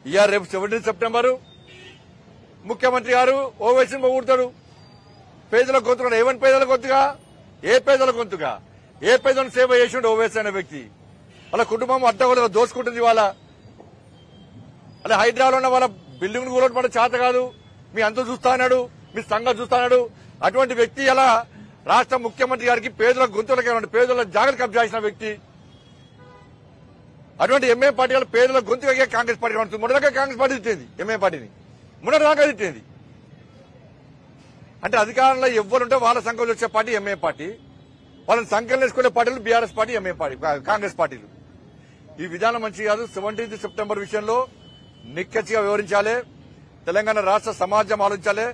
Year రేపు 17 September ముఖ్యమంత్రి గారు ఓవైసీని పొగుడతాడు. పేదల గొంతుగా ఏమని పేదల గొంతుగా ఏ పేదల గొంతుగా ఏ పేదలను సేవ చేసిండు ఓవైసీ అనే వ్యక్తి. వాళ్ళ కుటుంబం అడ్డగోలుగా దోసుకుంటుంది. వాళ్ళ అలా హైదరాబాద్ ఉన్న వాళ్ళ బిల్డింగ్ కూలబడి చేత కాదు, మీ అంతా చూస్తా అన్నాడు, మీ సంఘం చూస్తా అన్నాడు. అటువంటి వ్యక్తి అలా రాష్ట్ర ముఖ్యమంత్రి గారికి పేదల గొంతులకి పేదల జాగ్రత్త కబ్జా చేసిన వ్యక్తి. అటువంటి ఎంఏ పార్టీ వాళ్ళు పేదల గొంతుగా కాంగ్రెస్ పార్టీ ఉంటుంది. మొదటగా కాంగ్రెస్ పార్టీ తిట్టింది ఎంఏ పార్టీని, మొదటిదాకా తిట్టింది. అంటే అధికారంలో ఎవ్వరుంటే వాళ్ళ సంఖ్యలో వచ్చే పార్టీ ఎంఏ పార్టీ, వాళ్ళని సంఖ్యలు వేసుకునే పార్టీలు BRS party, MA party, Congress పార్టీలు. ఈ విధానం మంచి కాదు. 17 సెప్టెంబర్ విషయంలో నిక్కచ్చిగా వివరించాలి. తెలంగాణ రాష్ట్ర సమాజం ఆలోచించాలి.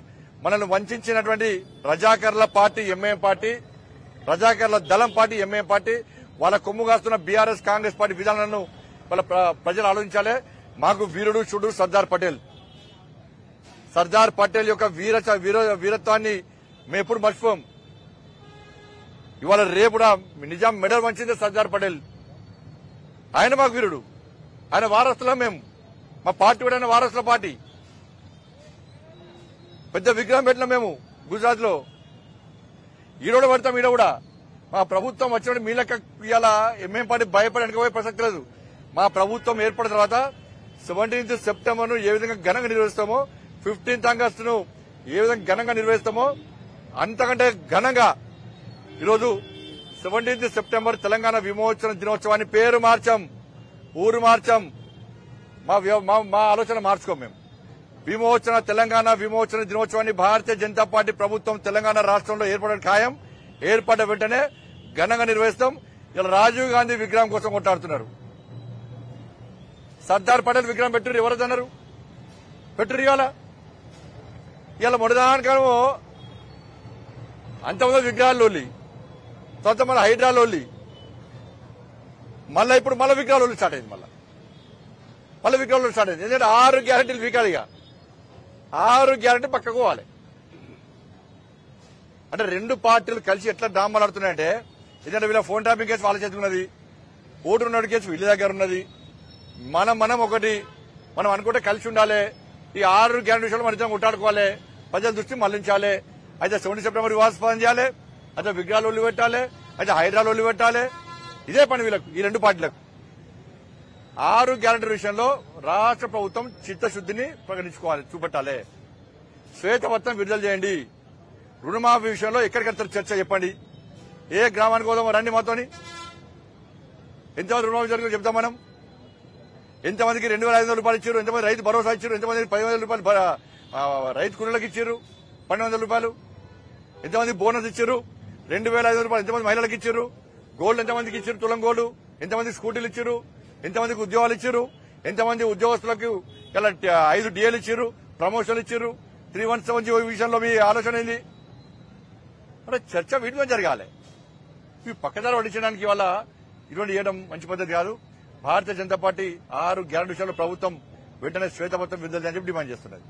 మనల్ని వంచినటువంటి రజాకర్ల పార్టీ ఎంఏ పార్టీ, రజాకర్ల దళం పార్టీ ఎంఏ పార్టీ, వాళ్ళ కొమ్ము కాస్తున్న బీఆర్ఎస్ కాంగ్రెస్ పార్టీ విధానాలను వాళ్ళ ప్రజలు ఆలోచించాలి. మాకు వీరుడు చూడు సర్దార్ పటేల్, సర్దార్ పటేల్ యొక్క వీరత్వాన్ని మేము ఎప్పుడు మర్చిపోం. ఇవాళ రేపు కూడా నిజాం మెడల్ వంచింది సర్దార్ పటేల్. ఆయన మాకు వీరుడు, ఆయన వారసులం. మేము మా పార్టీ కూడా ఆయన వారసుల పార్టీ. పెద్ద విగ్రహం పెట్టినాం మేము గుజరాత్ లో. ఈరోడు పడతాం. ఈడ కూడా మా ప్రభుత్వం వచ్చినప్పుడు మీ లెక్క ఇవాళ ఎంఏం పార్టీ భయపడి వెనకపోయే ప్రసక్తి లేదు. మా ప్రభుత్వం ఏర్పడిన తర్వాత 17 సెప్టెంబర్ ను ఏ విధంగా ఘనంగా నిర్వహిస్తామో, 15th ఆగస్టును ఏ విధంగా ఘనంగా నిర్వహిస్తామో అంతకంటే ఘనంగా ఈరోజు 17 సెప్టెంబర్ తెలంగాణ విమోచన దినోత్సవాన్ని పేరు మార్చాం, ఊరు మార్చాం. మా ఆలోచన మార్చుకోం. మేము విమోచన తెలంగాణ విమోచన దినోత్సవాన్ని భారతీయ జనతా పార్టీ ప్రభుత్వం తెలంగాణ రాష్ట్రంలో ఏర్పడడం ఖాయం. ఏర్పడ్డ వెంటనే ఘనంగా నిర్వహిస్తాం. ఇలా రాజీవ్ గాంధీ విగ్రహం కోసం కొట్టాడుతున్నారు. సర్దార్ పటేల్ విగ్రహం పెట్టురు, ఎవరదన్నారు పెట్టురు. ఇవాళ మొదదానికేమో అంతమంది విగ్రహాలు లోలి, తర్వాత మళ్ళీ హైడ్రాలు లోలి, మళ్ళీ ఇప్పుడు మళ్ళీ విగ్రహాలు స్టార్ట్ అయింది. మళ్ళీ విగ్రహాలు స్టార్ట్ అయింది. ఎందుకంటే 6 గ్యారెంటీలు వీకాలి. ఇక 6 గ్యారెంటీ పక్కకు పోవాలి. అంటే రెండు పార్టీలు కలిసి ఎట్లా డ్రామాలు ఆడుతున్నాయంటే, ఎందుకంటే వీళ్ళ ఫోన్ ట్యాపింగ్ కేసు వాళ్ళ చేతి ఉన్నది, ఓటు ఉన్నాడు కేసు వీళ్ళ దగ్గర ఉన్నది. మనం ఒకటి మనం అనుకుంటే కలిసి ఉండాలి. ఈ 6 గ్యారెంటీ విషయాలు మన ఇద్దరం కొట్టాడుకోవాలి, ప్రజల దృష్టి మళ్లించాలి. అయితే 17 సెప్టెంబర్ వివాదాస్పదం చేయాలి, అయితే విగ్రహాలు ఒళ్ళు పెట్టాలి, అయితే హైదరాబాద్ ఒళ్ళు పెట్టాలి. ఇదే పని వీళ్ళకు, ఈ రెండు పార్టీలకు. 6 గ్యారెంటీ విషయంలో రాష్ట్ర ప్రభుత్వం చిత్తశుద్దిని ప్రకటించుకోవాలి, చూపెట్టాలి. శ్వేతపత్రం విడుదల చేయండి. రుణమాఫీ విషయంలో ఎక్కడికెళ్తారు చర్చ చెప్పండి. ఏ గ్రామానికి పోదామో రండి మాతోని. ఎంతమంది రుణమాఫీ జరిగిందో చెప్తాం మనం. ఎంతమందికి 2,500 రూపాయలు ఇచ్చారు, ఎంతమంది రైతు భరోసా ఇచ్చారు, ఎంతమందికి 10,000 రూపాయలు రైతు కూలీలకు ఇచ్చారు, 1,200 రూపాయలు, ఎంతమంది బోనస్ ఇచ్చారు, 2,500 రూపాయలు ఎంతమంది మహిళలకు ఇచ్చారు, గోల్డ్ ఎంతమందికి ఇచ్చారు, తులం గోల్డ్ ఎంతమందికి స్కూటీలు ఇచ్చారు, ఎంతమందికి ఉద్యోగాలు ఇచ్చారు, ఎంతమంది ఉద్యోగస్తులకు ఇలా 5 డిఏలు ఇచ్చారు, ప్రమోషన్లు ఇచ్చారు, 317 విషయంలో మీ ఆలోచన ఏంది? అంటే చర్చ వీటి మీద జరగాలి. ఇవి పక్కదారి పట్టించడానికి వల్ల ఇటువంటి చేయడం మంచి పద్ధతి కాదు. భారతీయ జనతా పార్టీ 6 గ్యారెంటీ విషయంలో ప్రభుత్వం వెంటనే శ్వేతపత్రం విడుదల చేయాలని డిమాండ్ చేస్తున్నది.